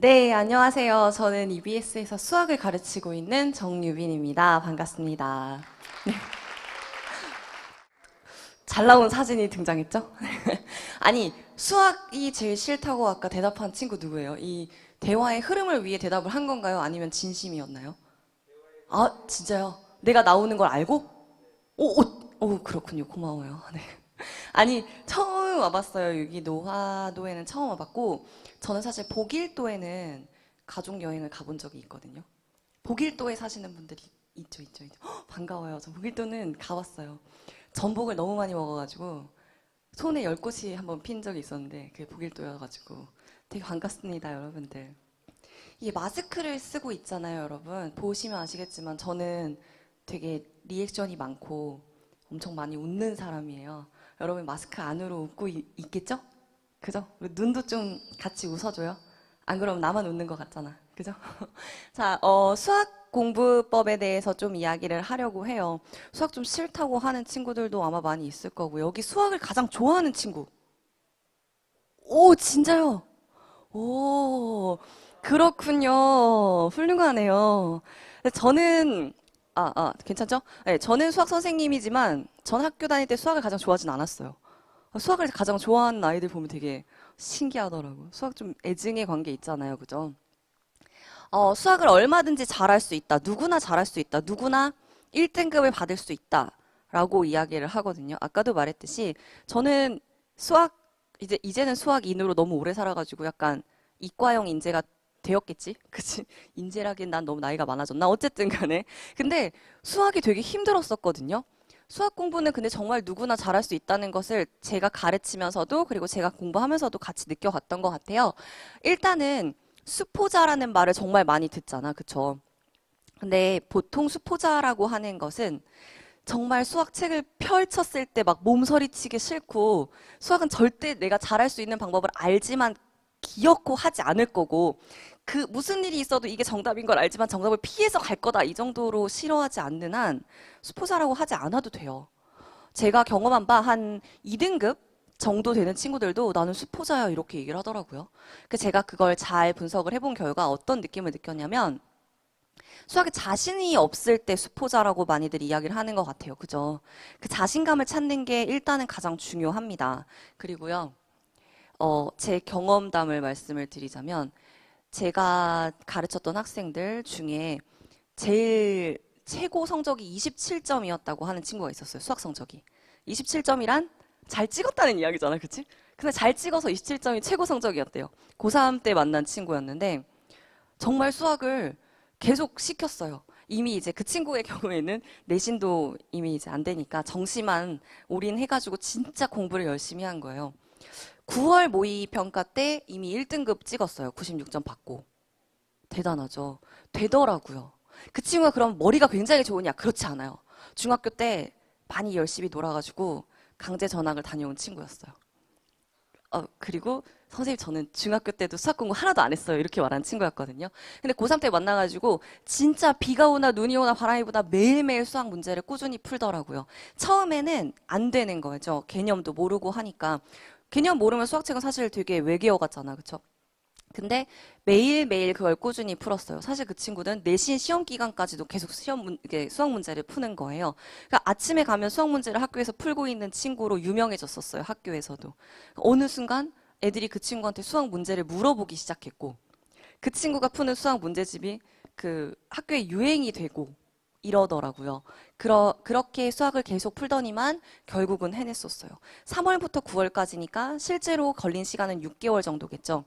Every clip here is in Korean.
네, 안녕하세요. 저는 EBS에서 수학을 가르치고 있는 정유빈입니다. 반갑습니다. 잘 나온 사진이 등장했죠? 아니, 수학이 제일 싫다고 아까 대답한 친구 누구예요? 이 대화의 흐름을 위해 대답을 한 건가요? 아니면 진심이었나요? 아, 진짜요? 내가 나오는 걸 알고? 오, 그렇군요. 고마워요. 네. 아니, 처음 와봤어요. 여기 노화도에는 처음 와봤고, 저는 사실 보길도에는 가족 여행을 가본 적이 있거든요. 보길도에 사시는 분들이 있죠. 반가워요. 저 보길도는 가봤어요. 전복을 너무 많이 먹어가지고, 손에 10곳이 한번 핀 적이 있었는데, 그게 보길도여가지고, 되게 반갑습니다, 여러분들. 이게 마스크를 쓰고 있잖아요, 여러분. 보시면 아시겠지만, 저는 되게 리액션이 많고, 엄청 많이 웃는 사람이에요. 여러분 마스크 안으로 웃고 있겠죠? 그죠? 눈도 좀 같이 웃어줘요. 안 그러면 나만 웃는 것 같잖아. 그죠? 자, 수학 공부법에 대해서 좀 이야기를 하려고 해요. 수학 좀 싫다고 하는 친구들도 아마 많이 있을 거고, 여기 수학을 가장 좋아하는 친구. 오, 진짜요? 오, 그렇군요. 훌륭하네요. 근데 저는, 괜찮죠? 네, 저는 수학 선생님이지만, 전 학교 다닐 때 수학을 가장 좋아하진 않았어요. 수학을 가장 좋아하는 아이들 보면 되게 신기하더라고요. 수학 좀 애증의 관계 있잖아요. 그죠? 수학을 얼마든지 잘할 수 있다. 누구나 잘할 수 있다. 누구나 1등급을 받을 수 있다. 라고 이야기를 하거든요. 아까도 말했듯이 저는 수학, 이제는 수학인으로 너무 오래 살아가지고 약간 이과형 인재가 되었겠지? 그치? 인재라기엔 난 너무 나이가 많아졌나? 어쨌든 간에. 근데 수학이 되게 힘들었었거든요. 수학 공부는 근데 정말 누구나 잘할 수 있다는 것을 제가 가르치면서도 그리고 제가 공부하면서도 같이 느껴갔던 것 같아요. 일단은 수포자라는 말을 정말 많이 듣잖아. 그쵸? 근데 보통 수포자라고 하는 것은 정말 수학책을 펼쳤을 때 막 몸서리치기 싫고 수학은 절대 내가 잘할 수 있는 방법을 알지만 기어코 하지 않을 거고 그 무슨 일이 있어도 이게 정답인 걸 알지만 정답을 피해서 갈 거다 이 정도로 싫어하지 않는 한 수포자라고 하지 않아도 돼요. 제가 경험한 바 한 2등급 정도 되는 친구들도 나는 수포자야 이렇게 얘기를 하더라고요. 제가 그걸 잘 분석을 해본 결과 어떤 느낌을 느꼈냐면 수학에 자신이 없을 때 수포자라고 많이들 이야기를 하는 것 같아요. 그죠? 그 자신감을 찾는 게 일단은 가장 중요합니다. 그리고요, 제 경험담을 말씀을 드리자면 제가 가르쳤던 학생들 중에 제일 최고 성적이 27점이었다고 하는 친구가 있었어요. 수학 성적이. 27점이란 잘 찍었다는 이야기잖아. 그치? 근데 잘 찍어서 27점이 최고 성적이었대요. 고3 때 만난 친구였는데 정말 수학을 계속 시켰어요. 이미 이제 그 친구의 경우에는 내신도 이미 이제 안 되니까 정시만 올인해가지고 진짜 공부를 열심히 한 거예요. 9월 모의 평가 때 이미 1등급 찍었어요. 96점 받고. 대단하죠. 되더라고요. 그 친구가 그럼 머리가 굉장히 좋으냐? 그렇지 않아요. 중학교 때 많이 열심히 놀아가지고 강제 전학을 다녀온 친구였어요. 그리고 선생님 저는 중학교 때도 수학 공부 하나도 안 했어요. 이렇게 말하는 친구였거든요. 근데 고3 때 만나가지고 진짜 비가 오나 눈이 오나 바람이 부나 매일매일 수학 문제를 꾸준히 풀더라고요. 처음에는 안 되는 거죠. 개념도 모르고 하니까. 개념 모르면 수학책은 사실 되게 외계어 같잖아. 그쵸? 근데 매일매일 그걸 꾸준히 풀었어요. 사실 그 친구는 내신 시험 기간까지도 계속 이게 수학 문제를 푸는 거예요. 그러니까 아침에 가면 수학 문제를 학교에서 풀고 있는 친구로 유명해졌었어요. 학교에서도. 어느 순간 애들이 그 친구한테 수학 문제를 물어보기 시작했고, 그 친구가 푸는 수학 문제집이 그 학교에 유행이 되고 이러더라고요. 그렇게 수학을 계속 풀더니만 결국은 해냈었어요. 3월부터 9월까지니까 실제로 걸린 시간은 6개월 정도겠죠.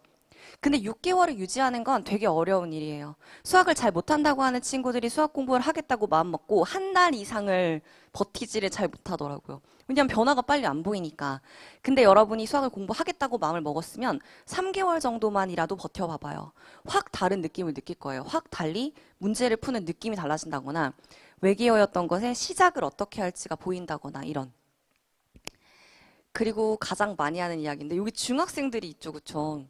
근데 6개월을 유지하는 건 되게 어려운 일이에요. 수학을 잘 못한다고 하는 친구들이 수학 공부를 하겠다고 마음먹고 한 달 이상을 버티지를 잘 못하더라고요. 왜냐하면 변화가 빨리 안 보이니까. 근데 여러분이 수학을 공부하겠다고 마음을 먹었으면 3개월 정도만이라도 버텨봐봐요. 확 다른 느낌을 느낄 거예요. 확 달리 문제를 푸는 느낌이 달라진다거나 외계어였던 것에 시작을 어떻게 할지가 보인다거나 이런. 그리고 가장 많이 하는 이야기인데 여기 중학생들이 있죠. 그쵸?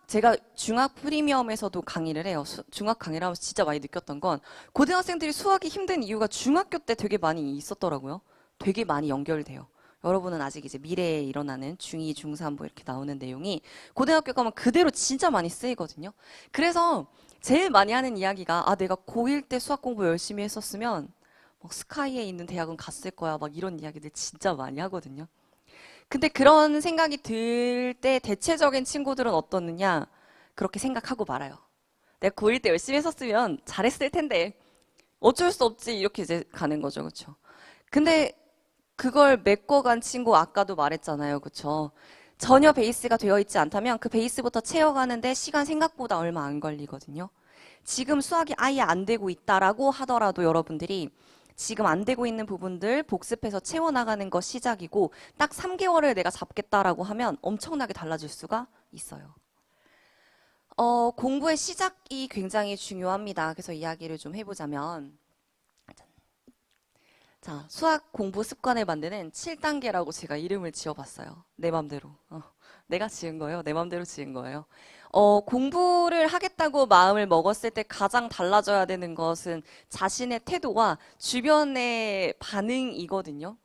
제가 중학 프리미엄에서도 강의를 해요. 중학 강의를 하면서 진짜 많이 느꼈던 건 고등학생들이 수학이 힘든 이유가 중학교 때 되게 많이 있었더라고요. 되게 많이 연결돼요. 여러분은 아직 이제 미래에 일어나는 중2, 중3 뭐 이렇게 나오는 내용이 고등학교 가면 그대로 진짜 많이 쓰이거든요. 그래서 제일 많이 하는 이야기가 내가 고1 때 수학 공부 열심히 했었으면 뭐 스카이에 있는 대학은 갔을 거야. 막 이런 이야기들 진짜 많이 하거든요. 근데 그런 생각이 들 때 대체적인 친구들은 어떻느냐? 그렇게 생각하고 말아요. 내가 고1 때 열심히 했었으면 잘했을 텐데 어쩔 수 없지 이렇게 이제 가는 거죠. 그렇죠? 근데 그걸 메꿔간 친구 아까도 말했잖아요. 그쵸? 전혀 베이스가 되어 있지 않다면 그 베이스부터 채워가는데 시간 생각보다 얼마 안 걸리거든요. 지금 수학이 아예 안 되고 있다라고 하더라도 여러분들이 지금 안 되고 있는 부분들 복습해서 채워나가는 거 시작이고 딱 3개월을 내가 잡겠다라고 하면 엄청나게 달라질 수가 있어요. 공부의 시작이 굉장히 중요합니다. 그래서 이야기를 좀 해보자면 자, 수학 공부 습관을 만드는 7단계라고 제가 이름을 지어봤어요. 내 맘대로. 내가 지은 거예요. 내 맘대로 지은 거예요. 공부를 하겠다고 마음을 먹었을 때 가장 달라져야 되는 것은 자신의 태도와 주변의 반응이거든요.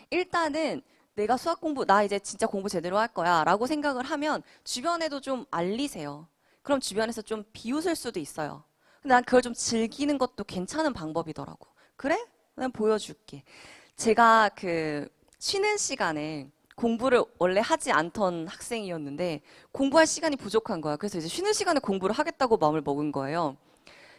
일단은 내가 수학 공부, 나 이제 진짜 공부 제대로 할 거야 라고 생각을 하면 주변에도 좀 알리세요. 그럼 주변에서 좀 비웃을 수도 있어요. 근데 난 그걸 좀 즐기는 것도 괜찮은 방법이더라고. 그래? 난 보여줄게. 제가 쉬는 시간에 공부를 원래 하지 않던 학생이었는데 공부할 시간이 부족한 거야. 그래서 이제 쉬는 시간에 공부를 하겠다고 마음을 먹은 거예요.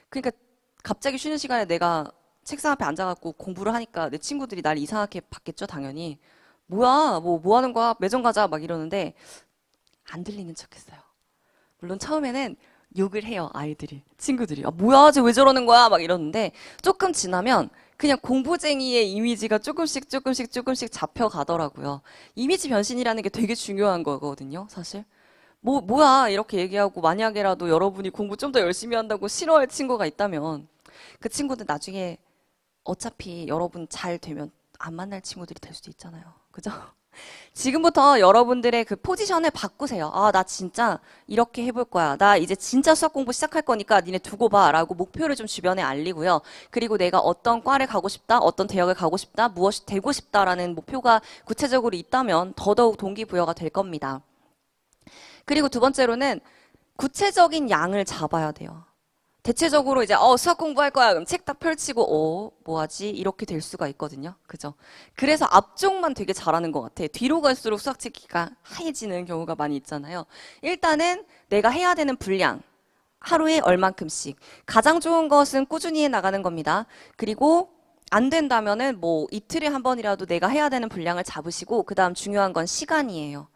그러니까 갑자기 쉬는 시간에 내가 책상 앞에 앉아갖고 공부를 하니까 내 친구들이 날 이상하게 봤겠죠, 당연히. 뭐야, 뭐 하는 거야? 매점 가자, 막 이러는데 안 들리는 척 했어요. 물론 처음에는 욕을 해요, 아이들이. 친구들이. 뭐야, 쟤 왜 저러는 거야? 막 이러는데 조금 지나면 그냥 공부쟁이의 이미지가 조금씩 잡혀가더라고요. 이미지 변신이라는 게 되게 중요한 거거든요, 사실. 뭐야, 이렇게 얘기하고 만약에라도 여러분이 공부 좀 더 열심히 한다고 싫어할 친구가 있다면 그 친구들 나중에 어차피 여러분 잘 되면 안 만날 친구들이 될 수도 있잖아요. 그죠? 지금부터 여러분들의 그 포지션을 바꾸세요. 나 진짜 이렇게 해볼 거야. 나 이제 진짜 수학 공부 시작할 거니까 니네 두고 봐. 라고 목표를 좀 주변에 알리고요. 그리고 내가 어떤 과를 가고 싶다, 어떤 대학을 가고 싶다, 무엇이 되고 싶다라는 목표가 구체적으로 있다면 더더욱 동기부여가 될 겁니다. 그리고 두 번째로는 구체적인 양을 잡아야 돼요. 대체적으로 이제 수학 공부할 거야. 그럼 책 딱 펼치고 뭐하지? 이렇게 될 수가 있거든요. 그죠? 그래서 앞쪽만 되게 잘하는 것 같아. 뒤로 갈수록 수학 책기가 하얘지는 경우가 많이 있잖아요. 일단은 내가 해야 되는 분량. 하루에 얼만큼씩. 가장 좋은 것은 꾸준히 해 나가는 겁니다. 그리고 안 된다면은 뭐 이틀에 한 번이라도 내가 해야 되는 분량을 잡으시고 그다음 중요한 건 시간이에요.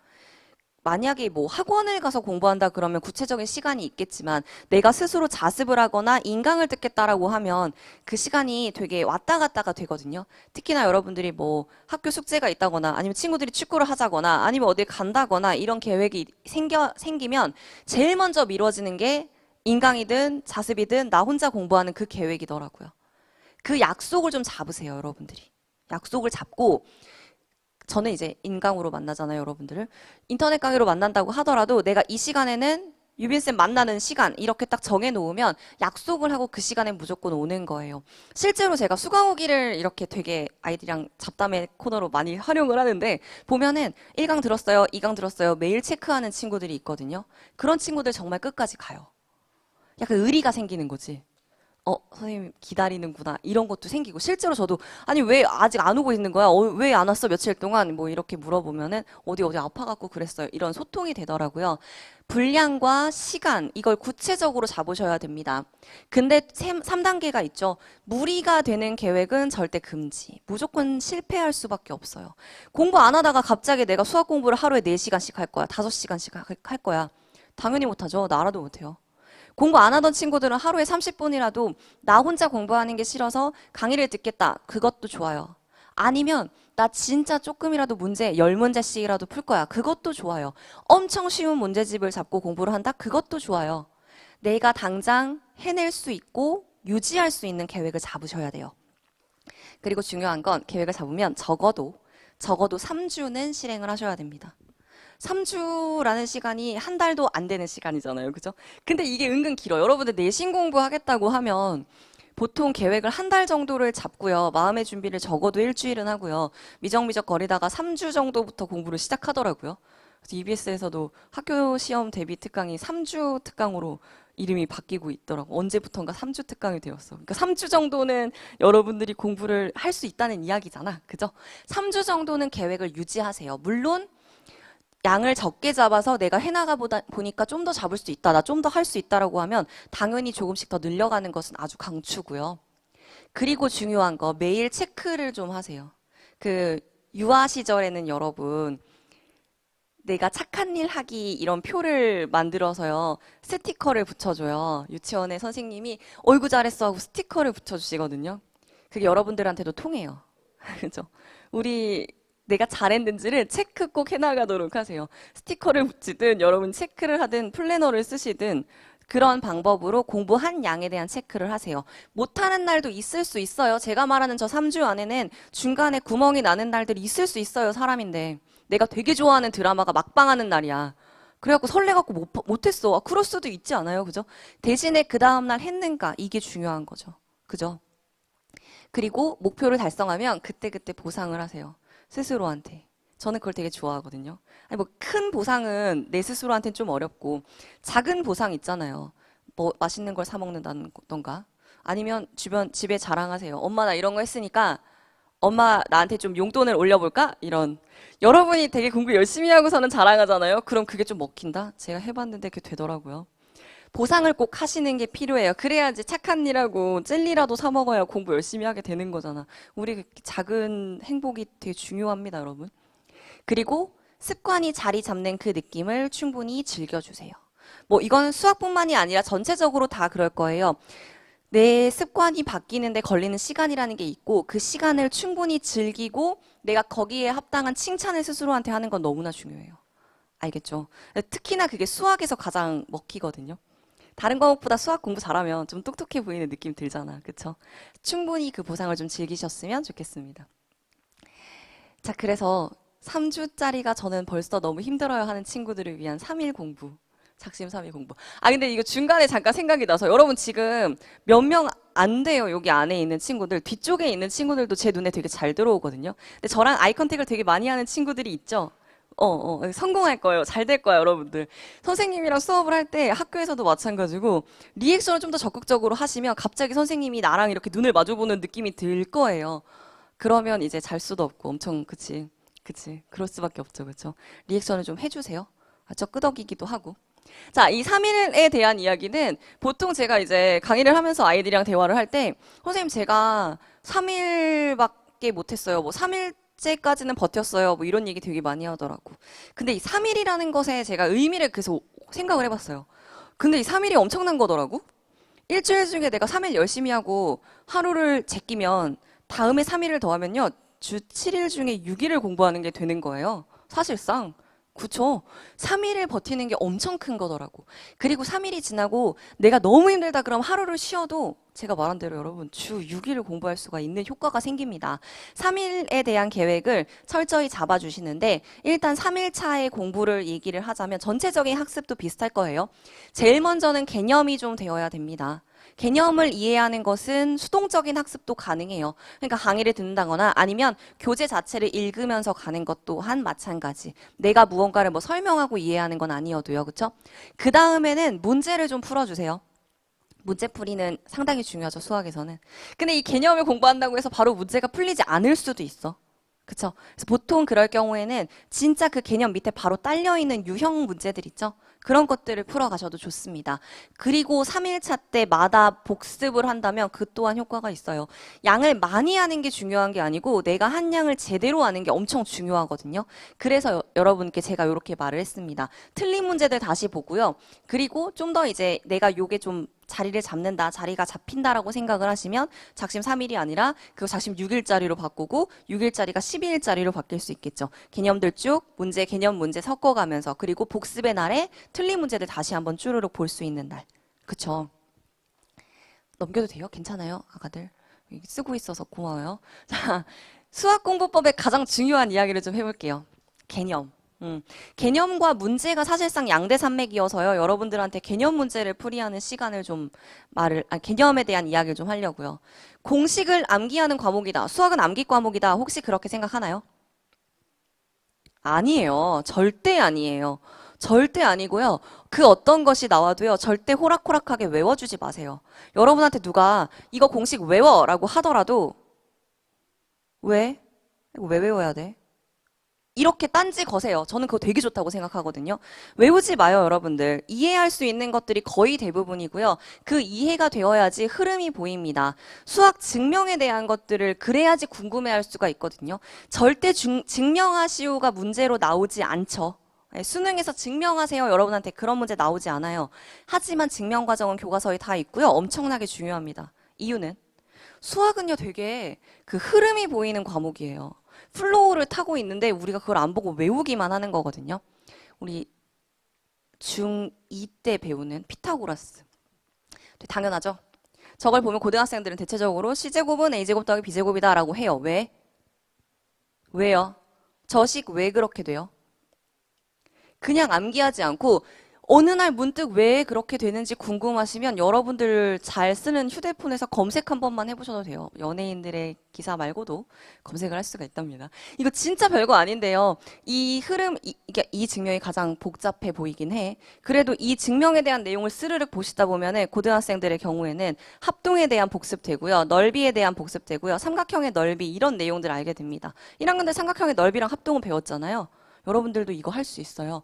만약에 뭐 학원을 가서 공부한다 그러면 구체적인 시간이 있겠지만 내가 스스로 자습을 하거나 인강을 듣겠다라고 하면 그 시간이 되게 왔다 갔다가 되거든요. 특히나 여러분들이 뭐 학교 숙제가 있다거나 아니면 친구들이 축구를 하자거나 아니면 어딜 간다거나 이런 계획이 생기면 제일 먼저 미뤄지는 게 인강이든 자습이든 나 혼자 공부하는 그 계획이더라고요. 그 약속을 좀 잡으세요, 여러분들이. 약속을 잡고 저는 이제 인강으로 만나잖아요, 여러분들을. 인터넷 강의로 만난다고 하더라도 내가 이 시간에는 유빈쌤 만나는 시간 이렇게 딱 정해놓으면 약속을 하고 그 시간에 무조건 오는 거예요. 실제로 제가 수강후기를 이렇게 되게 아이들이랑 잡담의 코너로 많이 활용을 하는데 보면은 1강 들었어요, 2강 들었어요 매일 체크하는 친구들이 있거든요. 그런 친구들 정말 끝까지 가요. 약간 의리가 생기는 거지. 선생님 기다리는구나 이런 것도 생기고 실제로 저도 아니 왜 아직 안 오고 있는 거야? 왜 안 왔어? 며칠 동안 뭐 이렇게 물어보면은 어디 아파갖고 그랬어요. 이런 소통이 되더라고요. 분량과 시간 이걸 구체적으로 잡으셔야 됩니다. 근데 3단계가 있죠. 무리가 되는 계획은 절대 금지. 무조건 실패할 수밖에 없어요. 공부 안 하다가 갑자기 내가 수학 공부를 하루에 4시간씩 할 거야. 5시간씩 할 거야. 당연히 못하죠. 나 알아도 못해요. 공부 안 하던 친구들은 하루에 30분이라도 나 혼자 공부하는 게 싫어서 강의를 듣겠다. 그것도 좋아요. 아니면 나 진짜 조금이라도 문제 10문제씩이라도 풀 거야. 그것도 좋아요. 엄청 쉬운 문제집을 잡고 공부를 한다. 그것도 좋아요. 내가 당장 해낼 수 있고 유지할 수 있는 계획을 잡으셔야 돼요. 그리고 중요한 건 계획을 잡으면 적어도 3주는 실행을 하셔야 됩니다. 3주라는 시간이 한 달도 안 되는 시간이잖아요. 그죠? 근데 이게 은근 길어요. 여러분들 내신 공부하겠다고 하면 보통 계획을 한 달 정도를 잡고요. 마음의 준비를 적어도 일주일은 하고요. 미적미적 거리다가 3주 정도부터 공부를 시작하더라고요. 그래서 EBS에서도 학교 시험 대비 특강이 3주 특강으로 이름이 바뀌고 있더라고. 언제부턴가 3주 특강이 되었어. 그러니까 3주 정도는 여러분들이 공부를 할 수 있다는 이야기잖아. 그죠? 3주 정도는 계획을 유지하세요. 물론 양을 적게 잡아서 내가 해나가 보니까 좀 더 잡을 수 있다. 나 좀 더 할 수 있다라고 하면 당연히 조금씩 더 늘려가는 것은 아주 강추고요. 그리고 중요한 거 매일 체크를 좀 하세요. 그 유아 시절에는 여러분 내가 착한 일 하기 이런 표를 만들어서요. 스티커를 붙여줘요. 유치원에 선생님이 어이구 잘했어 하고 스티커를 붙여주시거든요. 그게 여러분들한테도 통해요. 그죠? 우리 내가 잘했는지를 체크 꼭 해나가도록 하세요. 스티커를 붙이든 여러분 체크를 하든 플래너를 쓰시든 그런 방법으로 공부한 양에 대한 체크를 하세요. 못하는 날도 있을 수 있어요. 제가 말하는 저 3주 안에는 중간에 구멍이 나는 날들이 있을 수 있어요. 사람인데. 내가 되게 좋아하는 드라마가 막방하는 날이야. 그래갖고 설레갖고 못했어. 아, 그럴 수도 있지 않아요? 그죠? 대신에 그 다음날 했는가? 이게 중요한 거죠. 그죠? 그리고 목표를 달성하면 그때그때 보상을 하세요. 스스로한테. 저는 그걸 되게 좋아하거든요. 아니 뭐 큰 보상은 내 스스로한테는 좀 어렵고 작은 보상 있잖아요. 뭐 맛있는 걸 사 먹는다던가 아니면 주변 집에 자랑하세요. 엄마 나 이런 거 했으니까 엄마 나한테 좀 용돈을 올려볼까? 이런. 여러분이 되게 공부 열심히 하고서는 자랑하잖아요. 그럼 그게 좀 먹힌다? 제가 해봤는데 그게 되더라고요. 보상을 꼭 하시는 게 필요해요. 그래야지 착한 일하고 젤리라도 사 먹어야 공부 열심히 하게 되는 거잖아. 우리 작은 행복이 되게 중요합니다, 여러분. 그리고 습관이 자리 잡는 그 느낌을 충분히 즐겨주세요. 뭐 이건 수학뿐만이 아니라 전체적으로 다 그럴 거예요. 내 습관이 바뀌는데 걸리는 시간이라는 게 있고 그 시간을 충분히 즐기고 내가 거기에 합당한 칭찬을 스스로한테 하는 건 너무나 중요해요. 알겠죠? 특히나 그게 수학에서 가장 먹히거든요. 다른 과목보다 수학 공부 잘하면 좀 똑똑해 보이는 느낌 들잖아. 그쵸? 충분히 그 보상을 좀 즐기셨으면 좋겠습니다. 자, 그래서 3주짜리가 저는 벌써 너무 힘들어요 하는 친구들을 위한 3일 공부. 작심 3일 공부. 아, 근데 이거 중간에 잠깐 생각이 나서 여러분 지금 몇 명 안 돼요. 여기 안에 있는 친구들. 뒤쪽에 있는 친구들도 제 눈에 되게 잘 들어오거든요. 근데 저랑 아이 컨택을 되게 많이 하는 친구들이 있죠. 성공할 거예요. 잘 될 거예요, 여러분들. 선생님이랑 수업을 할 때 학교에서도 마찬가지고 리액션을 좀 더 적극적으로 하시면 갑자기 선생님이 나랑 이렇게 눈을 마주보는 느낌이 들 거예요. 그러면 이제 잘 수도 없고 엄청 그치. 그럴 수밖에 없죠. 그쵸? 리액션을 좀 해주세요. 저 끄덕이기도 하고. 자, 이 3일에 대한 이야기는 보통 제가 이제 강의를 하면서 아이들이랑 대화를 할 때 선생님 제가 3일밖에 못했어요. 뭐 3일째까지는 버텼어요. 뭐 이런 얘기 되게 많이 하더라고. 근데 이 3일이라는 것에 제가 의미를 계속 생각을 해봤어요. 근데 이 3일이 엄청난 거더라고. 일주일 중에 내가 3일 열심히 하고 하루를 제끼면 다음에 3일을 더하면요. 주 7일 중에 6일을 공부하는 게 되는 거예요. 사실상. 그쵸? 3일을 버티는 게 엄청 큰 거더라고. 그리고 3일이 지나고 내가 너무 힘들다 그럼 하루를 쉬어도 제가 말한 대로 여러분 주 6일을 공부할 수가 있는 효과가 생깁니다. 3일에 대한 계획을 철저히 잡아주시는데 일단 3일 차의 공부를 얘기를 하자면 전체적인 학습도 비슷할 거예요. 제일 먼저는 개념이 좀 되어야 됩니다. 개념을 이해하는 것은 수동적인 학습도 가능해요. 그러니까 강의를 듣는다거나 아니면 교재 자체를 읽으면서 가는 것 또한 마찬가지. 내가 무언가를 뭐 설명하고 이해하는 건 아니어도요. 그렇죠? 그 다음에는 문제를 좀 풀어주세요. 문제풀이는 상당히 중요하죠. 수학에서는. 근데 이 개념을 공부한다고 해서 바로 문제가 풀리지 않을 수도 있어. 그쵸? 그래서 보통 그럴 경우에는 진짜 그 개념 밑에 바로 딸려있는 유형 문제들 있죠? 그런 것들을 풀어가셔도 좋습니다. 그리고 3일차 때마다 복습을 한다면 그 또한 효과가 있어요. 양을 많이 하는 게 중요한 게 아니고 내가 한 양을 제대로 하는 게 엄청 중요하거든요. 그래서 여러분께 제가 이렇게 말을 했습니다. 틀린 문제들 다시 보고요. 그리고 좀 더 이제 내가 요게 좀 자리를 잡는다, 자리가 잡힌다라고 생각을 하시면 작심 3일이 아니라 그거 작심 6일짜리로 바꾸고 6일짜리가 12일짜리로 바뀔 수 있겠죠. 개념들 쭉 문제, 개념 문제 섞어가면서 그리고 복습의 날에 틀린 문제들 다시 한번 쭈르륵 볼 수 있는 날. 그쵸? 넘겨도 돼요? 괜찮아요? 아가들? 쓰고 있어서 고마워요. 자, 수학공부법의 가장 중요한 이야기를 좀 해볼게요. 개념. 개념과 문제가 사실상 양대산맥이어서요. 여러분들한테 개념 문제를 풀이하는 시간을 좀 개념에 대한 이야기를 좀 하려고요. 공식을 암기하는 과목이다. 수학은 암기 과목이다. 혹시 그렇게 생각하나요? 아니에요. 절대 아니에요. 절대 아니고요. 그 어떤 것이 나와도요. 절대 호락호락하게 외워주지 마세요. 여러분한테 누가 이거 공식 외워라고 하더라도 왜? 이거 왜 외워야 돼? 이렇게 딴지 거세요. 저는 그거 되게 좋다고 생각하거든요. 외우지 마요, 여러분들. 이해할 수 있는 것들이 거의 대부분이고요. 그 이해가 되어야지 흐름이 보입니다. 수학 증명에 대한 것들을 그래야지 궁금해할 수가 있거든요. 절대 증명하시오가 문제로 나오지 않죠. 네, 수능에서 증명하세요. 여러분한테 그런 문제 나오지 않아요. 하지만 증명 과정은 교과서에 다 있고요. 엄청나게 중요합니다. 이유는 수학은요, 되게 그 흐름이 보이는 과목이에요. 플로우를 타고 있는데 우리가 그걸 안 보고 외우기만 하는 거거든요. 우리 중2 때 배우는 피타고라스. 당연하죠. 저걸 보면 고등학생들은 대체적으로 C제곱은 A제곱 더하기 B제곱이다 라고 해요. 왜? 왜요? 저식 왜 그렇게 돼요? 그냥 암기하지 않고 어느 날 문득 왜 그렇게 되는지 궁금하시면 여러분들 잘 쓰는 휴대폰에서 검색 한 번만 해보셔도 돼요. 연예인들의 기사 말고도 검색을 할 수가 있답니다. 이거 진짜 별거 아닌데요. 이 흐름, 이 증명이 가장 복잡해 보이긴 해. 그래도 이 증명에 대한 내용을 스르륵 보시다 보면은 고등학생들의 경우에는 합동에 대한 복습 되고요. 넓이에 대한 복습 되고요. 삼각형의 넓이 이런 내용들 알게 됩니다. 1학년 때 삼각형의 넓이랑 합동을 배웠잖아요. 여러분들도 이거 할 수 있어요.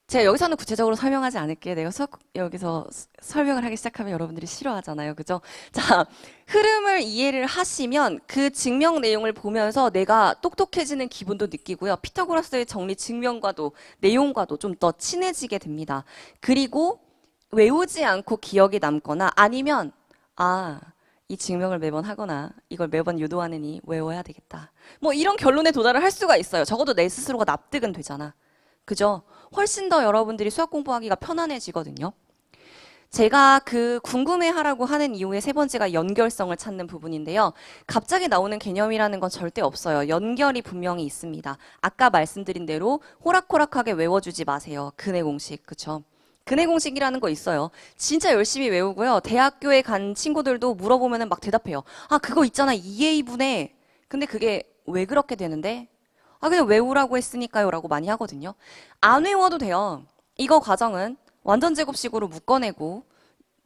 제가 여기서는 구체적으로 설명하지 않을게요. 내가 여기서 설명을 하기 시작하면 여러분들이 싫어하잖아요. 그죠? 자, 흐름을 이해를 하시면 그 증명 내용을 보면서 내가 똑똑해지는 기분도 느끼고요. 피타고라스의 정리 증명과도 내용과도 좀 더 친해지게 됩니다. 그리고 외우지 않고 기억이 남거나 아니면 이 증명을 매번 하거나 이걸 매번 유도하느니 외워야 되겠다. 뭐 이런 결론에 도달을 할 수가 있어요. 적어도 내 스스로가 납득은 되잖아. 그죠? 훨씬 더 여러분들이 수학 공부하기가 편안해지거든요. 제가 그 궁금해하라고 하는 이유의 세 번째가 연결성을 찾는 부분인데요. 갑자기 나오는 개념이라는 건 절대 없어요. 연결이 분명히 있습니다. 아까 말씀드린 대로 호락호락하게 외워주지 마세요. 근해 공식, 그쵸? 근해 공식이라는 거 있어요. 진짜 열심히 외우고요. 대학교에 간 친구들도 물어보면 막 대답해요. 그거 있잖아. 2A분의. 근데 그게 왜 그렇게 되는데? 그냥 외우라고 했으니까요 라고 많이 하거든요. 안 외워도 돼요. 이거 과정은 완전 제곱식으로 묶어내고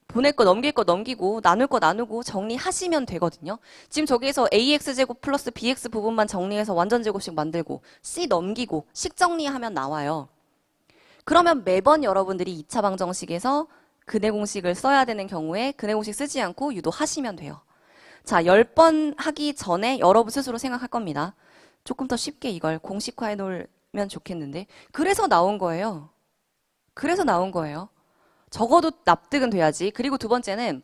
보낼 거 넘길 거 넘기고 나눌 거 나누고 정리하시면 되거든요. 지금 저기에서 AX제곱 플러스 BX 부분만 정리해서 완전 제곱식 만들고 C 넘기고 식 정리하면 나와요. 그러면 매번 여러분들이 2차 방정식에서 근해 공식을 써야 되는 경우에 근해 공식 쓰지 않고 유도하시면 돼요. 자, 10번 하기 전에 여러분 스스로 생각할 겁니다. 조금 더 쉽게 이걸 공식화해 놓으면 좋겠는데. 그래서 나온 거예요. 그래서 나온 거예요. 적어도 납득은 돼야지. 그리고 두 번째는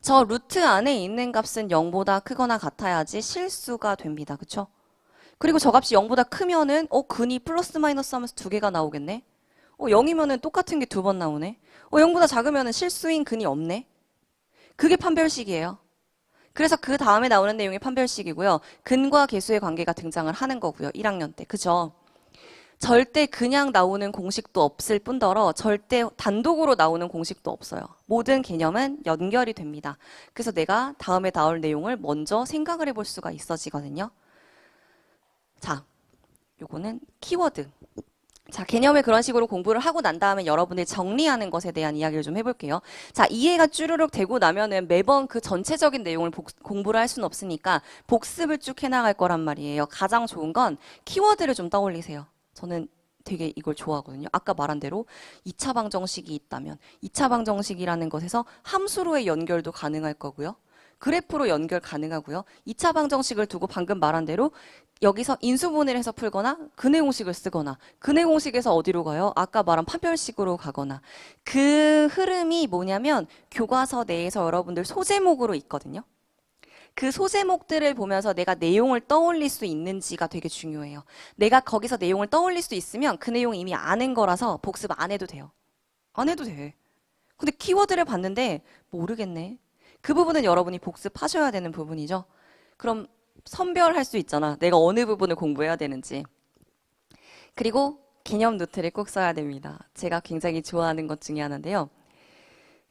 저 루트 안에 있는 값은 0보다 크거나 같아야지 실수가 됩니다. 그쵸? 그리고 저 값이 0보다 크면은 근이 플러스 마이너스 하면서 두 개가 나오겠네. 0이면은 똑같은 게 두 번 나오네. 0보다 작으면은 실수인 근이 없네. 그게 판별식이에요. 그래서 그 다음에 나오는 내용이 판별식이고요. 근과 계수의 관계가 등장을 하는 거고요. 1학년 때. 그죠? 절대 그냥 나오는 공식도 없을 뿐더러 절대 단독으로 나오는 공식도 없어요. 모든 개념은 연결이 됩니다. 그래서 내가 다음에 나올 내용을 먼저 생각을 해볼 수가 있어지거든요. 자, 요거는 키워드. 자, 개념을 그런 식으로 공부를 하고 난 다음에 여러분들이 정리하는 것에 대한 이야기를 좀 해볼게요. 자, 이해가 쭈르륵 되고 나면은 매번 그 전체적인 내용을 공부를 할 수는 없으니까 복습을 쭉 해나갈 거란 말이에요. 가장 좋은 건 키워드를 좀 떠올리세요. 저는 되게 이걸 좋아하거든요. 아까 말한 대로 2차 방정식이 있다면 2차 방정식이라는 것에서 함수로의 연결도 가능할 거고요. 그래프로 연결 가능하고요. 2차 방정식을 두고 방금 말한 대로 여기서 인수분해를 해서 풀거나 근해 공식을 쓰거나 근해 공식에서 어디로 가요? 아까 말한 판별식으로 가거나 그 흐름이 뭐냐면 교과서 내에서 여러분들 소제목으로 있거든요. 그 소제목들을 보면서 내가 내용을 떠올릴 수 있는지가 되게 중요해요. 내가 거기서 내용을 떠올릴 수 있으면 그 내용 이미 아는 거라서 복습 안 해도 돼요. 안 해도 돼. 근데 키워드를 봤는데 모르겠네. 그 부분은 여러분이 복습하셔야 되는 부분이죠. 그럼 선별할 수 있잖아. 내가 어느 부분을 공부해야 되는지. 그리고 개념 노트를 꼭 써야 됩니다. 제가 굉장히 좋아하는 것 중에 하나인데요.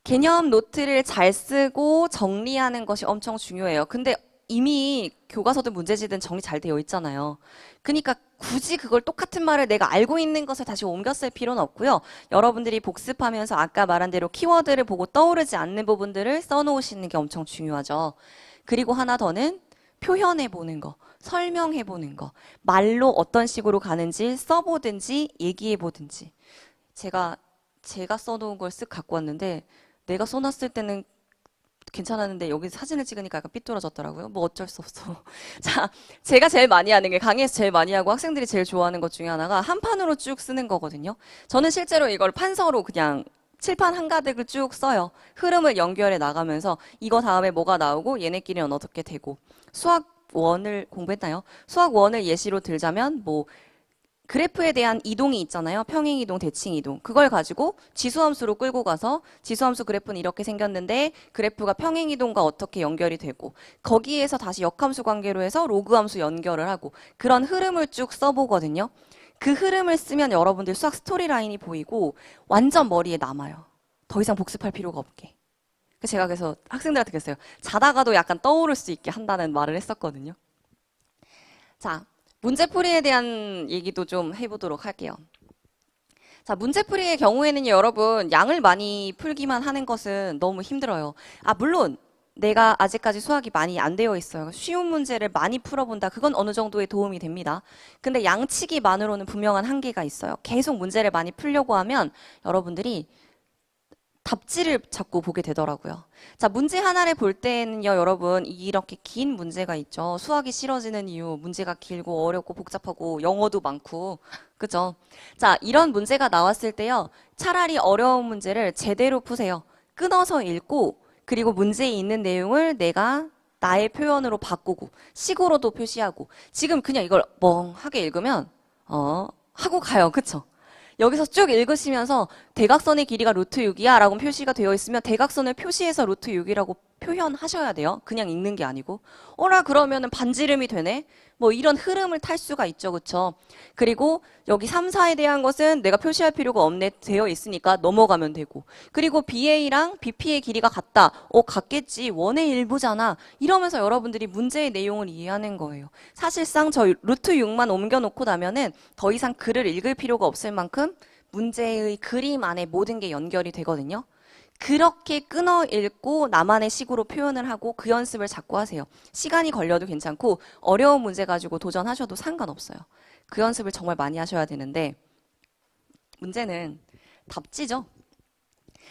개념 노트를 잘 쓰고 정리하는 것이 엄청 중요해요. 근데 이미 교과서든 문제지든 정리 잘 되어 있잖아요. 그러니까 굳이 그걸 똑같은 말을 내가 알고 있는 것을 다시 옮겨 쓸 필요는 없고요. 여러분들이 복습하면서 아까 말한 대로 키워드를 보고 떠오르지 않는 부분들을 써놓으시는 게 엄청 중요하죠. 그리고 하나 더는 표현해 보는 거, 설명해 보는 거, 말로 어떤 식으로 가는지 써보든지 얘기해 보든지. 제가 써놓은 걸 쓱 갖고 왔는데 내가 써놨을 때는 괜찮았는데 여기 사진을 찍으니까 약간 삐뚤어졌더라고요. 뭐 어쩔 수 없어. 자, 제가 제일 많이 하는 게 강의에서 제일 많이 하고 학생들이 제일 좋아하는 것 중에 하나가 한 판으로 쭉 쓰는 거거든요. 저는 실제로 이걸 판서로 그냥 칠판 한가득을 쭉 써요. 흐름을 연결해 나가면서 이거 다음에 뭐가 나오고 얘네끼리는 어떻게 되고. 수학 원을 공부했나요? 수학 원을 예시로 들자면 뭐 그래프에 대한 이동이 있잖아요. 평행이동, 대칭이동. 그걸 가지고 지수함수로 끌고 가서 지수함수 그래프는 이렇게 생겼는데 그래프가 평행이동과 어떻게 연결이 되고 거기에서 다시 역함수 관계로 해서 로그함수 연결을 하고 그런 흐름을 쭉 써보거든요. 그 흐름을 쓰면 여러분들 수학 스토리라인이 보이고 완전 머리에 남아요. 더 이상 복습할 필요가 없게. 제가 그래서 학생들한테 그랬어요. 자다가도 약간 떠오를 수 있게 한다는 말을 했었거든요. 자, 문제풀이에 대한 얘기도 좀 해보도록 할게요. 자, 문제풀이의 경우에는 여러분 양을 많이 풀기만 하는 것은 너무 힘들어요. 물론 내가 아직까지 수학이 많이 안 되어 있어요. 쉬운 문제를 많이 풀어본다. 그건 어느 정도의 도움이 됩니다. 근데 양치기만으로는 분명한 한계가 있어요. 계속 문제를 많이 풀려고 하면 여러분들이 답지를 자꾸 보게 되더라고요. 자, 문제 하나를 볼 때는요, 여러분, 이렇게 긴 문제가 있죠. 수학이 싫어지는 이유, 문제가 길고 어렵고 복잡하고 영어도 많고, 그죠? 자, 이런 문제가 나왔을 때요, 차라리 어려운 문제를 제대로 푸세요. 끊어서 읽고, 그리고 문제에 있는 내용을 내가 나의 표현으로 바꾸고, 식으로도 표시하고, 지금 그냥 이걸 멍하게 읽으면, 하고 가요. 그쵸? 여기서 쭉 읽으시면서 대각선의 길이가 루트 6이야 라고 표시가 되어 있으면 대각선을 표시해서 루트 6이라고 표현하셔야 돼요. 그냥 읽는 게 아니고. 그러면은 반지름이 되네? 뭐 이런 흐름을 탈 수가 있죠. 그쵸? 그리고 여기 3, 4에 대한 것은 내가 표시할 필요가 없네 되어 있으니까 넘어가면 되고. 그리고 BA랑 BP의 길이가 같다. 같겠지. 원의 일부잖아. 이러면서 여러분들이 문제의 내용을 이해하는 거예요. 사실상 저 루트 6만 옮겨놓고 나면은 더 이상 글을 읽을 필요가 없을 만큼 문제의 그림 안에 모든 게 연결이 되거든요. 그렇게 끊어 읽고 나만의 식으로 표현을 하고 그 연습을 자꾸 하세요. 시간이 걸려도 괜찮고 어려운 문제 가지고 도전하셔도 상관없어요. 그 연습을 정말 많이 하셔야 되는데 문제는 답지죠.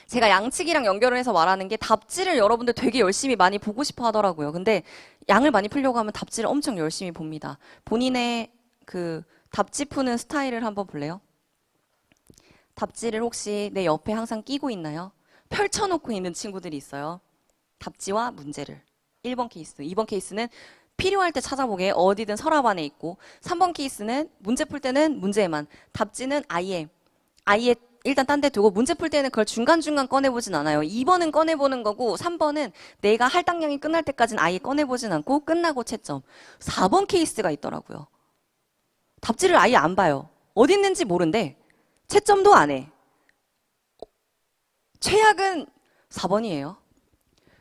제가 양측이랑 연결을 해서 말하는 게 답지를 여러분들 되게 열심히 많이 보고 싶어 하더라고요. 근데 양을 많이 풀려고 하면 답지를 엄청 열심히 봅니다. 본인의 그 답지 푸는 스타일을 한번 볼래요? 답지를 혹시 내 옆에 항상 끼고 있나요? 펼쳐놓고 있는 친구들이 있어요. 답지와 문제를. 1번 케이스, 2번 케이스는 필요할 때 찾아보게 어디든 서랍 안에 있고 3번 케이스는 문제 풀 때는 문제에만 답지는 아예 일단 딴 데 두고 문제 풀 때는 그걸 중간중간 꺼내보진 않아요. 2번은 꺼내보는 거고 3번은 내가 할당량이 끝날 때까지는 아예 꺼내보진 않고 끝나고 채점. 4번 케이스가 있더라고요. 답지를 아예 안 봐요. 어디 있는지 모른대. 채점도 안 해. 최악은 4번이에요.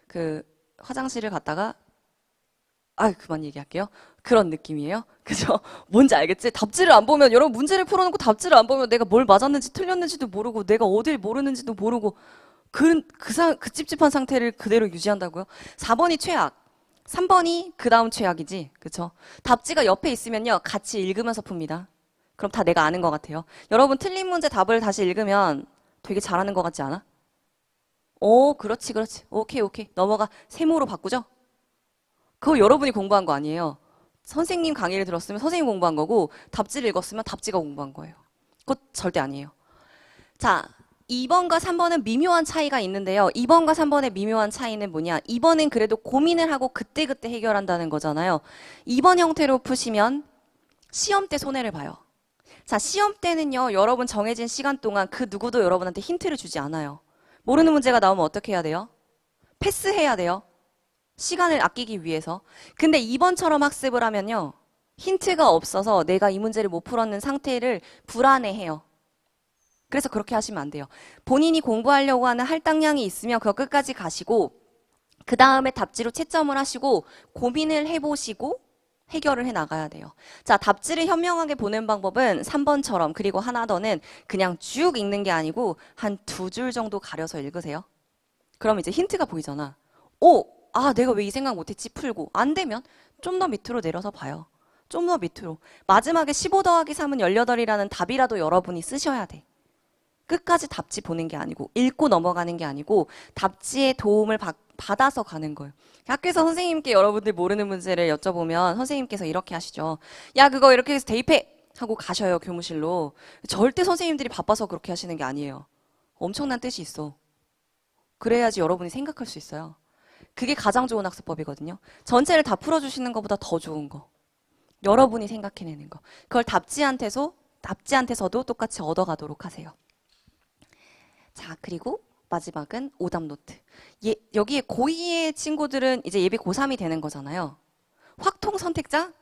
그 화장실을 갔다가 그만 얘기할게요. 그런 느낌이에요. 그죠? 뭔지 알겠지? 답지를 안 보면 여러분 문제를 풀어놓고 답지를 안 보면 내가 뭘 맞았는지 틀렸는지도 모르고 내가 어딜 모르는지도 모르고 그 찝찝한 상태를 그대로 유지한다고요? 4번이 최악. 3번이 그 다음 최악이지. 그쵸? 답지가 옆에 있으면요. 같이 읽으면서 풉니다. 그럼 다 내가 아는 것 같아요. 여러분 틀린 문제 답을 다시 읽으면 되게 잘하는 것 같지 않아? 그렇지. 오케이. 넘어가. 세모로 바꾸죠? 그거 여러분이 공부한 거 아니에요. 선생님 강의를 들었으면 선생님 공부한 거고 답지를 읽었으면 답지가 공부한 거예요. 그거 절대 아니에요. 자, 2번과 3번은 미묘한 차이가 있는데요. 2번과 3번의 미묘한 차이는 뭐냐? 2번은 그래도 고민을 하고 그때그때 해결한다는 거잖아요. 2번 형태로 푸시면 시험 때 손해를 봐요. 자, 시험 때는요. 여러분 정해진 시간 동안 그 누구도 여러분한테 힌트를 주지 않아요. 모르는 문제가 나오면 어떻게 해야 돼요? 패스해야 돼요. 시간을 아끼기 위해서. 근데 2번처럼 학습을 하면요. 힌트가 없어서 내가 이 문제를 못 풀었는 상태를 불안해해요. 그래서 그렇게 하시면 안 돼요. 본인이 공부하려고 하는 할당량이 있으면 그거 끝까지 가시고 그 다음에 답지로 채점을 하시고 고민을 해보시고 해결을 해 나가야 돼요. 자, 답지를 현명하게 보는 방법은 3번처럼 그리고 하나 더는 그냥 쭉 읽는 게 아니고 한 2줄 정도 가려서 읽으세요. 그럼 이제 힌트가 보이잖아. 오! 아, 내가 왜 이 생각 못했지? 풀고. 안 되면 좀 더 밑으로 내려서 봐요. 좀 더 밑으로. 마지막에 15 더하기 3은 18이라는 답이라도 여러분이 쓰셔야 돼. 끝까지 답지 보는 게 아니고 읽고 넘어가는 게 아니고 답지의 도움을 받아서 가는 거예요. 학교에서 선생님께 여러분들 모르는 문제를 여쭤보면 선생님께서 이렇게 하시죠. 야, 그거 이렇게 해서 대입해! 하고 가셔요, 교무실로. 절대 선생님들이 바빠서 그렇게 하시는 게 아니에요. 엄청난 뜻이 있어. 그래야지 여러분이 생각할 수 있어요. 그게 가장 좋은 학습법이거든요. 전체를 다 풀어주시는 것보다 더 좋은 거. 여러분이 생각해내는 거. 그걸 답지한테서도 똑같이 얻어가도록 하세요. 자, 그리고 마지막은 오답 노트. 여기에 고2의 친구들은 이제 예비 고3이 되는 거잖아요. 확통 선택자?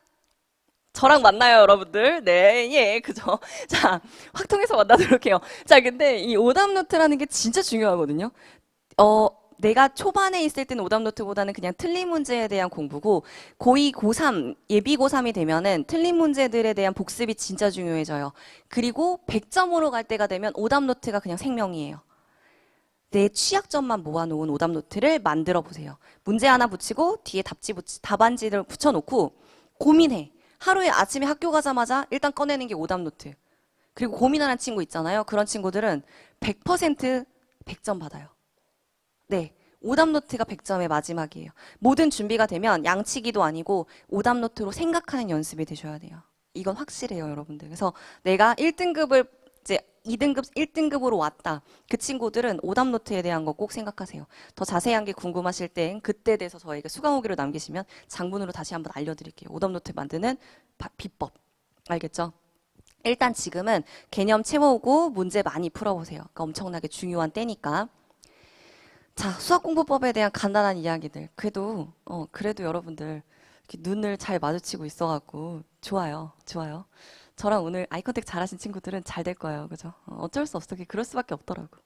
저랑 만나요, 여러분들. 네, 예, 그죠. 자, 확통해서 만나도록 해요. 자, 근데 이 오답 노트라는 게 진짜 중요하거든요. 내가 초반에 있을 때는 오답 노트보다는 그냥 틀린 문제에 대한 공부고 고2, 고3, 예비 고3이 되면은 틀린 문제들에 대한 복습이 진짜 중요해져요. 그리고 100점으로 갈 때가 되면 오답 노트가 그냥 생명이에요. 내 취약점만 모아놓은 오답 노트를 만들어 보세요. 문제 하나 붙이고 뒤에 답안지를 붙여놓고 고민해. 하루에 아침에 학교 가자마자 일단 꺼내는 게 오답 노트. 그리고 고민하는 친구 있잖아요. 그런 친구들은 100% 100점 받아요. 네, 오답 노트가 100점의 마지막이에요. 모든 준비가 되면 양치기도 아니고 오답 노트로 생각하는 연습이 되셔야 돼요. 이건 확실해요, 여러분들. 그래서 내가 1등급을 이제 2등급, 1등급으로 왔다. 그 친구들은 오답 노트에 대한 거 꼭 생각하세요. 더 자세한 게 궁금하실 땐 그때 돼서 저에게 수강 후기로 남기시면 장문으로 다시 한번 알려드릴게요. 오답 노트 만드는 비법. 알겠죠? 일단 지금은 개념 채워오고 문제 많이 풀어보세요. 그러니까 엄청나게 중요한 때니까. 자, 수학공부법에 대한 간단한 이야기들. 그래도 여러분들 이렇게 눈을 잘 마주치고 있어갖고 좋아요. 좋아요. 저랑 오늘 아이 컨택 잘하신 친구들은 잘 될 거예요. 그죠? 어쩔 수 없어. 그럴 수밖에 없더라고.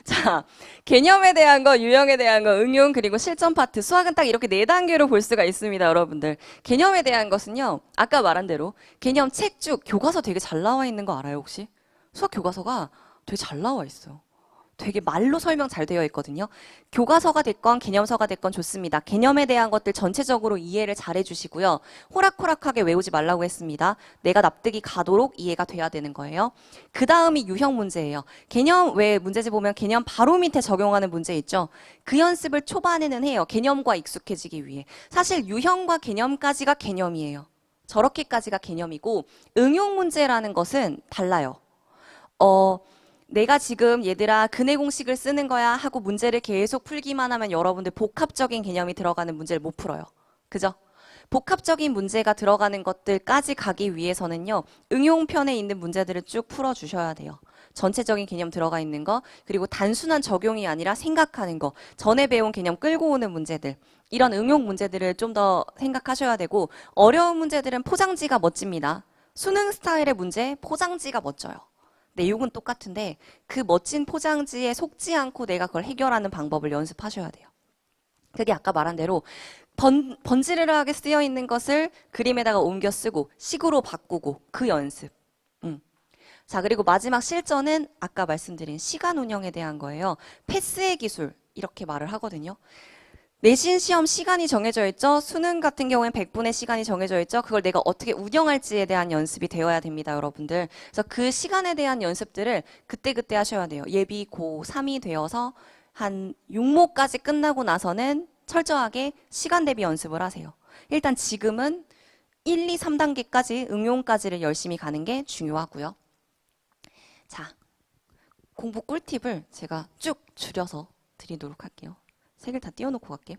자, 개념에 대한 거, 유형에 대한 거, 응용, 그리고 실전 파트. 수학은 딱 이렇게 4단계로 볼 수가 있습니다, 여러분들. 개념에 대한 것은요, 아까 말한 대로 개념 책 쭉 교과서 되게 잘 나와 있는 거 알아요, 혹시? 수학 교과서가 되게 잘 나와 있어요. 되게 말로 설명 잘 되어 있거든요. 교과서가 됐건 개념서가 됐건 좋습니다. 개념에 대한 것들 전체적으로 이해를 잘 해주시고요. 호락호락하게 외우지 말라고 했습니다. 내가 납득이 가도록 이해가 돼야 되는 거예요. 그 다음이 유형 문제예요. 개념, 왜 문제집 보면 개념 바로 밑에 적용하는 문제 있죠. 그 연습을 초반에는 해요. 개념과 익숙해지기 위해. 사실 유형과 개념까지가 개념이에요. 저렇게까지가 개념이고 응용 문제라는 것은 달라요. 내가 지금 얘들아 근해 공식을 쓰는 거야 하고 문제를 계속 풀기만 하면 여러분들 복합적인 개념이 들어가는 문제를 못 풀어요. 그죠? 복합적인 문제가 들어가는 것들까지 가기 위해서는요. 응용편에 있는 문제들을 쭉 풀어주셔야 돼요. 전체적인 개념 들어가 있는 거, 그리고 단순한 적용이 아니라 생각하는 거, 전에 배운 개념 끌고 오는 문제들, 이런 응용 문제들을 좀 더 생각하셔야 되고 어려운 문제들은 포장지가 멋집니다. 수능 스타일의 문제, 포장지가 멋져요. 내용은 똑같은데 그 멋진 포장지에 속지 않고 내가 그걸 해결하는 방법을 연습하셔야 돼요. 그게 아까 말한 대로 번지르르하게 쓰여 있는 것을 그림에다가 옮겨 쓰고 식으로 바꾸고 그 연습. 자, 그리고 마지막 실전은 아까 말씀드린 시간 운영에 대한 거예요. 패스의 기술 이렇게 말을 하거든요. 내신 시험 시간이 정해져 있죠. 수능 같은 경우엔 100분의 시간이 정해져 있죠. 그걸 내가 어떻게 운영할지에 대한 연습이 되어야 됩니다, 여러분들. 그래서 그 시간에 대한 연습들을 그때그때 하셔야 돼요. 예비 고3이 되어서 한 6모까지 끝나고 나서는 철저하게 시간 대비 연습을 하세요. 일단 지금은 1, 2, 3단계까지 응용까지를 열심히 가는 게 중요하고요. 자, 공부 꿀팁을 제가 쭉 줄여서 드리도록 할게요. 색을 다 띄워놓고 갈게.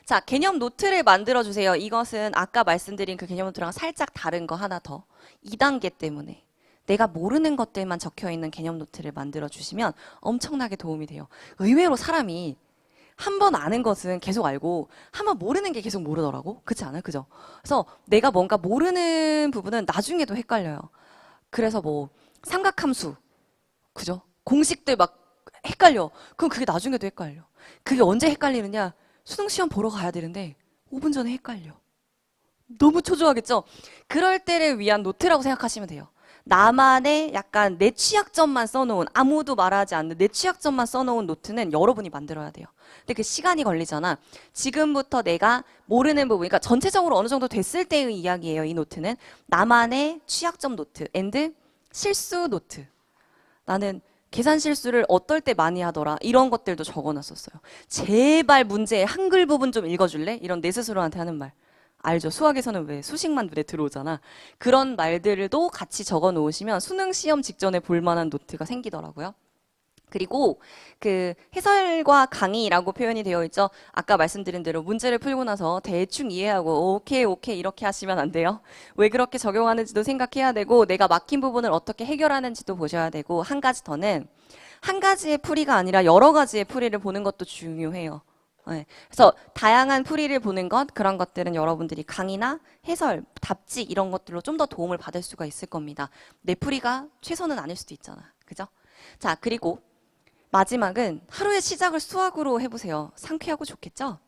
자, 개념 노트를 만들어주세요. 이것은 아까 말씀드린 그 개념 노트랑 살짝 다른 거 하나 더. 2단계 때문에. 내가 모르는 것들만 적혀있는 개념 노트를 만들어주시면 엄청나게 도움이 돼요. 의외로 사람이 한 번 아는 것은 계속 알고 한 번 모르는 게 계속 모르더라고. 그렇지 않아요? 그죠? 그래서 내가 뭔가 모르는 부분은 나중에도 헷갈려요. 그래서 뭐 삼각함수, 그죠? 공식들 막 헷갈려. 그럼 그게 나중에도 헷갈려. 그게 언제 헷갈리느냐? 수능 시험 보러 가야 되는데 5분 전에 헷갈려. 너무 초조하겠죠? 그럴 때를 위한 노트라고 생각하시면 돼요. 나만의 약간 내 취약점만 써놓은, 아무도 말하지 않는 내 취약점만 써놓은 노트는 여러분이 만들어야 돼요. 근데 그 시간이 걸리잖아. 지금부터 내가 모르는 부분, 그러니까 전체적으로 어느 정도 됐을 때의 이야기예요, 이 노트는. 나만의 취약점 노트, 앤드 실수 노트. 나는 계산 실수를 어떨 때 많이 하더라. 이런 것들도 적어놨었어요. 제발 문제의 한글 부분 좀 읽어줄래? 이런 내 스스로한테 하는 말. 알죠? 수학에서는 왜 수식만 눈에 들어오잖아. 그런 말들도 같이 적어 놓으시면 수능 시험 직전에 볼 만한 노트가 생기더라고요. 그리고 그 해설과 강의라고 표현이 되어 있죠. 아까 말씀드린 대로 문제를 풀고 나서 대충 이해하고 오케이 오케이 이렇게 하시면 안 돼요. 왜 그렇게 적용하는지도 생각해야 되고 내가 막힌 부분을 어떻게 해결하는지도 보셔야 되고 한 가지 더는 한 가지의 풀이가 아니라 여러 가지의 풀이를 보는 것도 중요해요. 네. 그래서 다양한 풀이를 보는 것, 그런 것들은 여러분들이 강의나 해설, 답지 이런 것들로 좀 더 도움을 받을 수가 있을 겁니다. 내 풀이가 최선은 아닐 수도 있잖아. 그죠? 자, 그리고 마지막은 하루의 시작을 수학으로 해보세요. 상쾌하고 좋겠죠?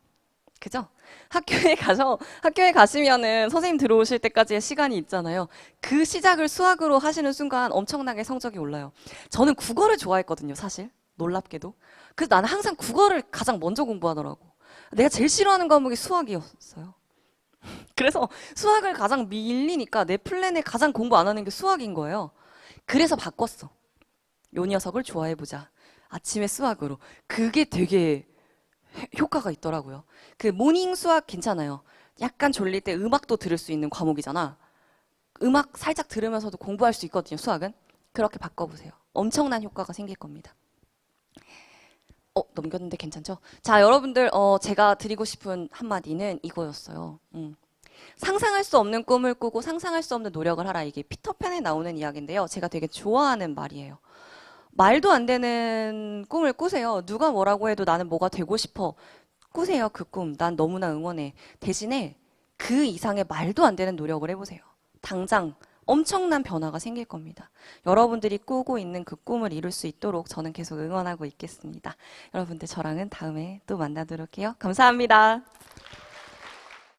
그죠? 학교에 가시면은 선생님 들어오실 때까지의 시간이 있잖아요. 그 시작을 수학으로 하시는 순간 엄청나게 성적이 올라요. 저는 국어를 좋아했거든요, 사실. 놀랍게도. 그래서 나는 항상 국어를 가장 먼저 공부하더라고. 내가 제일 싫어하는 과목이 수학이었어요. 그래서 수학을 가장 밀리니까 내 플랜에 가장 공부 안 하는 게 수학인 거예요. 그래서 바꿨어. 요 녀석을 좋아해보자. 아침에 수학으로. 그게 되게 효과가 있더라고요. 그 모닝 수학 괜찮아요. 약간 졸릴 때 음악도 들을 수 있는 과목이잖아. 음악 살짝 들으면서도 공부할 수 있거든요, 수학은. 그렇게 바꿔보세요. 엄청난 효과가 생길 겁니다. 넘겼는데 괜찮죠? 자, 여러분들, 제가 드리고 싶은 한마디는 이거였어요. 상상할 수 없는 꿈을 꾸고 상상할 수 없는 노력을 하라. 이게 피터팬에 나오는 이야기인데요. 제가 되게 좋아하는 말이에요. 말도 안 되는 꿈을 꾸세요. 누가 뭐라고 해도 나는 뭐가 되고 싶어. 꾸세요, 그 꿈. 난 너무나 응원해. 대신에 그 이상의 말도 안 되는 노력을 해보세요. 당장 엄청난 변화가 생길 겁니다. 여러분들이 꾸고 있는 그 꿈을 이룰 수 있도록 저는 계속 응원하고 있겠습니다. 여러분들 저랑은 다음에 또 만나도록 해요. 감사합니다.